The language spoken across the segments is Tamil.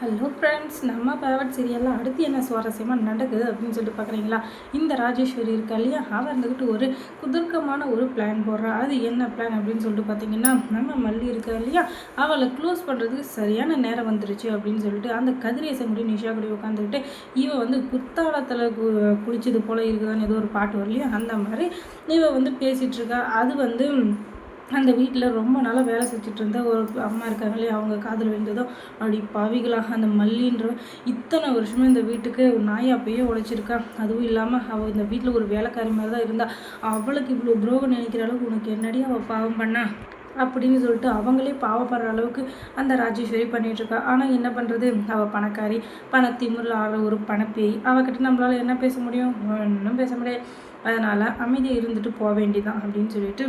ஹலோ ஃப்ரெண்ட்ஸ், நம்ம ஃபேவரட் சீரியலில் அடுத்து என்ன சுவாரஸ்யமாக நடக்குது அப்படின்னு சொல்லிட்டு பார்க்குறீங்களா? இந்த ராஜேஸ்வரி இருக்கா இல்லையா, அவள் இருந்துக்கிட்டு ஒரு குதர்க்கமான ஒரு பிளான் போடுறா. அது என்ன பிளான் அப்படின்னு சொல்லிட்டு பார்த்தீங்கன்னா, நம்ம மல்லி இருக்கா இல்லையா, அவளை க்ளோஸ் பண்ணுறதுக்கு சரியான நேரம் வந்துருச்சு அப்படின்னு சொல்லிட்டு அந்த கதிரேசன் கூட நிஷா கூட உட்காந்துக்கிட்டு இவன் வந்து குத்தாலத்தில் குளிச்சது போல் இருக்குதான்னு ஏதோ ஒரு பாட்டு வரலையா, அந்த மாதிரி இவன் வந்து பேசிகிட்டு இருக்கா. அது வந்து அந்த வீட்டில் ரொம்ப நாளாக வேலை செஞ்சுட்டு இருந்த ஒரு அம்மா இருக்காங்களே, அவங்க காதில் விழுந்ததும் அப்படி பாவிகளாக அந்த மல்லின்ற இத்தனை வருஷமே இந்த வீட்டுக்கு நாயா போய் உழைச்சிருக்கா. அதுவும் இல்லாமல் அவள் இந்த வீட்டில் ஒரு வேலைக்காரி மாதிரி தான் இருந்தா. அவளுக்கு இவ்வளோ துரோகம் நினைக்கிற அளவுக்கு உனக்கு என்னடி அவள் பாவம் பண்ணா அப்படின்னு சொல்லிட்டு அவங்களே பாவப்படுற அளவுக்கு அந்த ராஜேஸ்வரி பண்ணிகிட்ருக்கா. ஆனால் என்ன பண்ணுறது, அவள் பணக்காரி, பணத்திமுறில் ஆடுற ஒரு பணப்பேய். அவகிட்ட நம்மளால் என்ன பேச முடியும்? ஒன்றும் பேச முடியாது. அதனால் அமைதியாக இருந்துட்டு போக வேண்டியதான் அப்படின்னு சொல்லிட்டு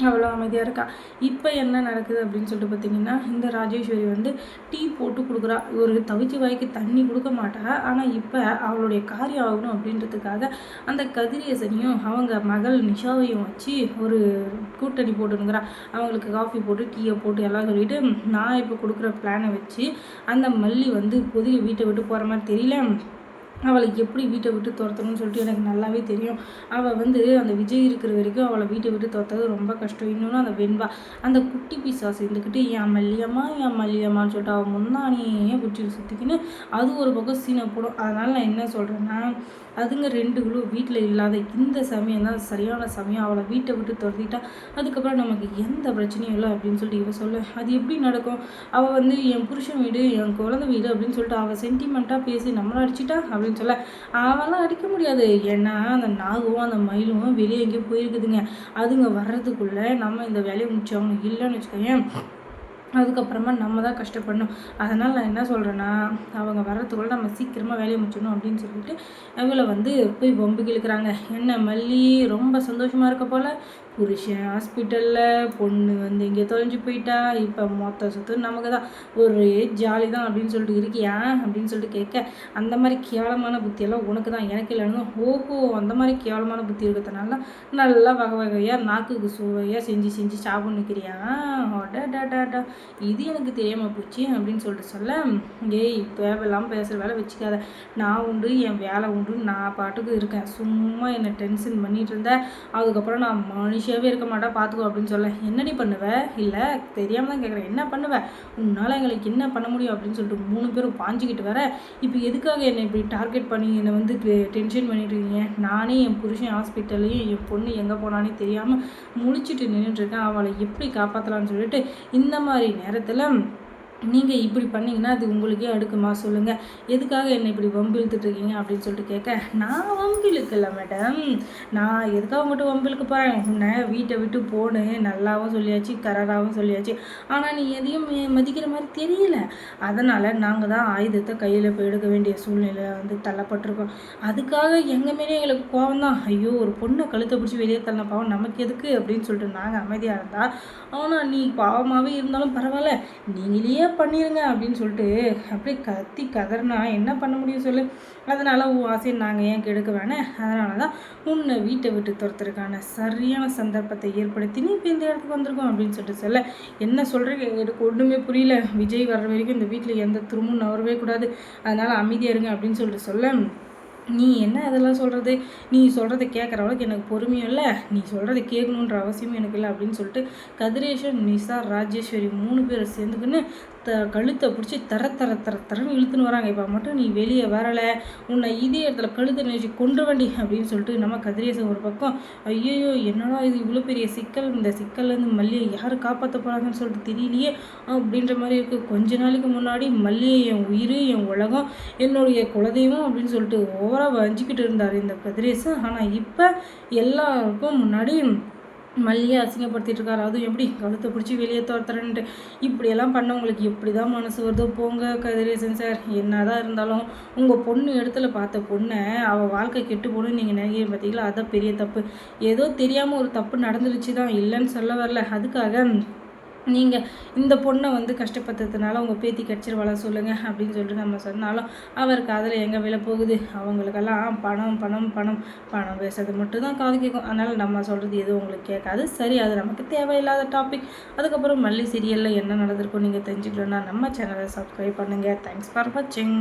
அவ்வளோ அமைதியாக இருக்கா. இப்போ என்ன நடக்குது அப்படின்னு சொல்லிட்டு பார்த்தீங்கன்னா, இந்த ராஜேஸ்வரி வந்து டீ போட்டு கொடுக்குறா. ஒரு தவிச்ச வாய்க்கு தண்ணி கொடுக்க மாட்டா. ஆனால் இப்போ அவளுடைய காரியம் ஆகணும் அப்படின்றதுக்காக அந்த கதிரேசனையும் அவங்க மகள் நிஷாவையும் வச்சு ஒரு கூட்டணி போட்டுனுங்கிறா. அவங்களுக்கு காஃபி போட்டு டீயை போட்டு எல்லாம் சொல்லிவிட்டு நான் இப்போ கொடுக்குற பிளானை வச்சு அந்த மல்லி வந்து புதிய வீட்டை விட்டு போகிற மாதிரி தெரியல, அவளை எப்படி வீட்டை விட்டு துரத்தணும்னு சொல்லிட்டு எனக்கு நல்லாவே தெரியும். அவள் வந்து அந்த விஜய் இருக்கிற வரைக்கும் அவளை வீட்டை விட்டு துரத்துறது ரொம்ப கஷ்டம். இன்னொன்று அந்த வெண்பா, அந்த குட்டி பீஸாஸ் இருந்துக்கிட்டு என் மல்லியம்மான்னு சொல்லிட்டு அவள் முன்னாடியே பிடிச்சி சுற்றிக்கின்னு அது ஒரு பக்கம் சீனை போடும். அதனால் நான் என்ன சொல்கிறேன்னா, அதுங்க ரெண்டுகளும் வீட்டில் இல்லாத இந்த சமயம் தான் சரியான சமயம். அவளை வீட்டை விட்டு துரத்திட்டா அதுக்கப்புறம் நமக்கு எந்த பிரச்சனையும் இல்லை அப்படின்னு சொல்லிட்டு இவ சொல்ல. அது எப்படி நடக்கும்? அவள் வந்து என் புருஷன் வீடு, என் குழந்தை வீடு அப்படின்னு சொல்லிட்டு அவள் சென்டிமெண்ட்டாக பேசி நம்மளை அடிச்சிட்டா அப்படின்னு சொல்ல. அவெல்லாம் அடிக்க முடியாது. ஏன்னா அந்த நாகும் அந்த மயிலும் வெளியே எங்கேயோ போயிருக்குதுங்க. அதுங்க வர்றதுக்குள்ளே நம்ம இந்த வேலையை முடிச்சாகணும். இல்லைன்னு வச்சுக்கோங்க, அதுக்கப்புறமா நம்ம தான் கஷ்டப்படணும். அதனால் நான் என்ன சொல்கிறேன்னா, அவங்க வர்றதுக்குள்ள நம்ம சீக்கிரமாக வேலையை முடிச்சிடணும் அப்படின்னு சொல்லிட்டு அவளை வந்து போய் வம்புக்கு இழுக்கிறாங்க. என்ன மல்லி ரொம்ப சந்தோஷமாக இருக்க போல், புருஷன் ஹாஸ்பிட்டலில், பொண்ணு வந்து இங்கே தொலைஞ்சு போயிட்டா, இப்போ மொத்த சொத்து நமக்கு தான், ஒரே ஜாலி தான் அப்படின்னு சொல்லிட்டு இருக்கியா அப்படின்னு சொல்லிட்டு கேட்க, அந்த மாதிரி கேவலமான புத்தியெல்லாம் உனக்கு தான், எனக்கு இல்லைன்னு. ஓஹோ, அந்த மாதிரி கேவலமான புத்தி இருக்கிறதுனால நல்லா வகை வகையாக நாக்குக்கு சுவையாக செஞ்சு செஞ்சு சாப்பிட்டு நிற்கிறியா? டாடா, இது எனக்கு தெரியாமல் போச்சு அப்படின்னு சொல்லிட்டு சொல்ல, ஏய் தேவையில்லாமல் பேசுகிற வேலை வச்சுக்காத, நான் உண்டு என் வேலை உண்டு, நான் பாட்டுக்கு இருக்கேன், சும்மா என்னை டென்ஷன் பண்ணிட்டு இருந்தேன், அதுக்கப்புறம் நான் மனுஷியாகவே இருக்க மாட்டேன் பார்த்துக்கோ அப்படின்னு சொல்ல. என்னடி பண்ணுவேன்? இல்லை தெரியாமல் தான் கேட்குறேன், என்ன பண்ணுவேன்? உன்னால் எங்களுக்கு என்ன பண்ண முடியும் அப்படின்னு சொல்லிட்டு 3 பேரும் பாஞ்சிக்கிட்டு வர. இப்போ எதுக்காக என்னை இப்படி டார்கெட் பண்ணி என்னை வந்து டென்ஷன் பண்ணிட்டு இருக்கீங்க? நானே என் புருஷன் ஹாஸ்பிட்டல்லையும் என் பொண்ணு எங்கே போனானே தெரியாமல் முழிச்சிட்டு நின்றுட்டுருக்கேன், அவளை எப்படி காப்பாற்றலான்னு சொல்லிட்டு இந்த மாதிரி நேரத்தில் நீங்கள் இப்படி பண்ணிங்கன்னா அது உங்களுக்கே அடுக்குமா சொல்லுங்கள்? எதுக்காக என்னை இப்படி வம்பு இழுத்துட்ருக்கீங்க அப்படின்னு சொல்லிட்டு கேட்க, நான் வம்பு இழுக்கல மேடம், நான் எதுக்காக உங்கள்கிட்ட வம்பு இழுக்க போகிறேன்? உன்னை வீட்டை விட்டு போன்னு நல்லாவும் சொல்லியாச்சு, கராராகவும் சொல்லியாச்சு, ஆனால் நீ எதையும் மதிக்கிற மாதிரி தெரியல. அதனால் நாங்கள் தான் ஆயுதத்தை கையில் போய் எடுக்க வேண்டிய சூழ்நிலை வந்து தள்ளப்பட்டிருக்கோம். அதுக்காக எங்கள் மாரி எங்களுக்கு கோவம் தான். ஐயோ, ஒரு பொண்ணை கழுத்தை பிடிச்சி வெளியே தள்ளின பாவம் நமக்கு எதுக்கு அப்படின்னு சொல்லிட்டு நாங்கள் அமைதியாக இருந்தால், ஆனால் நீ பாவமாகவே இருந்தாலும் பரவாயில்ல, நீங்களே பண்ணிடுங்க அப்படின்னு சொல்லிட்டு அப்படியே கத்தி கதறினா என்ன பண்ண முடியும் சொல்லு? அதனால் உன் ஆசையை நாங்கள் ஏன் கெடுக்க வேணாம்? அதனால தான் உன்னை வீட்டை விட்டு துரத்துறதுக்கான சரியான சந்தர்ப்பத்தை ஏற்படுத்தி நீ இப்போ இந்த இடத்துக்கு வந்திருக்கோம் அப்படின்னு சொல்லிட்டு சொல்ல. என்ன சொல்கிறீங்க? எனக்கு ஒன்றுமே புரியல. விஜய் வர்ற வரைக்கும் இந்த வீட்டில் எந்த திரும்பவும் நவரவே கூடாது, அதனால் அமைதியாக இருங்க அப்படின்னு சொல்லிட்டு சொல்ல. நீ என்ன அதெல்லாம் சொல்கிறது? நீ சொல்கிறத கேட்குற அளவுக்கு எனக்கு பொறுமையும் இல்லை, நீ சொல்கிறத கேட்கணுன்ற அவசியமும் எனக்கு இல்லை அப்படின்னு சொல்லிட்டு கதிரேஷன், நிஷா, ராஜேஸ்வரி 3 பேர் சேர்ந்துக்குன்னு கழுத்தை பிடிச்சி தரன்னு இழுத்துன்னு வராங்க. இப்போ மட்டும் நீ வெளியே வரலை, உன்னை இதே இடத்துல கழுத்தை நினைச்சு கொண்டு வண்டி அப்படின்னு சொல்லிட்டு நம்ம கதிரேசன் ஒரு பக்கம், ஐயோ என்னடா இது இவ்வளோ பெரிய சிக்கல், இந்த சிக்கல்லேருந்து மல்லியை யார் காப்பாற்ற போகிறாங்கன்னு சொல்லிட்டு தெரியலையே அப்படின்ற மாதிரி இருக்குது. கொஞ்ச நாளைக்கு முன்னாடி மல்லியை என் உயிர், என் உலகம், என்னுடைய குலதெய்வம் அப்படின்னு சொல்லிட்டு ஓவராக வஞ்சிக்கிட்டு இருந்தார் இந்த கதிரேசன். ஆனால் இப்போ எல்லாருக்கும் முன்னாடி மல்லியை அசிங்கப்படுத்திட்டு இருக்காரு. அதுவும் எப்படி கழுத்தை பிடிச்சி வெளியே துரத்துறேன்ட்டு. இப்படியெல்லாம் பண்ணவங்களுக்கு எப்படி தான் மனசு வருதோ போங்க கதிரேசன் சார். என்ன தான் இருந்தாலும் உங்கள் பொண்ணு இடத்துல பார்த்த பொண்ணை அவள் வாழ்க்கை கெட்டு போகணுன்னு நீங்கள் நினைக்கிறீங்க பார்த்தீங்களா, அதான் பெரிய தப்பு. ஏதோ தெரியாமல் ஒரு தப்பு நடந்துருச்சு தான், இல்லைன்னு சொல்ல வரல. அதுக்காக நீங்கள் இந்த பொண்ணை வந்து கஷ்டப்படுத்துறதுனால உங்கள் பேத்தி கிடச்சிருவாள சொல்லுங்கள் அப்படின்னு சொல்லிட்டு நம்ம சொன்னாலும் அவருக்கு அதில் எங்கே விலை போகுது, அவங்களுக்கெல்லாம் பணம் பணம் பணம் பணம் பேசுறது மட்டும் தான் காது கேட்கும். அதனால் நம்ம சொல்கிறது எதுவும் உங்களுக்கு கேட்காது. சரி, அது நமக்கு தேவையில்லாத டாபிக். அதுக்கப்புறம் மல்லி சீரியலில் என்ன நடந்திருக்கும் நீங்கள் தெரிஞ்சுக்கணுன்னா நம்ம சேனலை சப்ஸ்கிரைப் பண்ணுங்கள். தேங்க்ஸ் ஃபார் வாட்சிங்.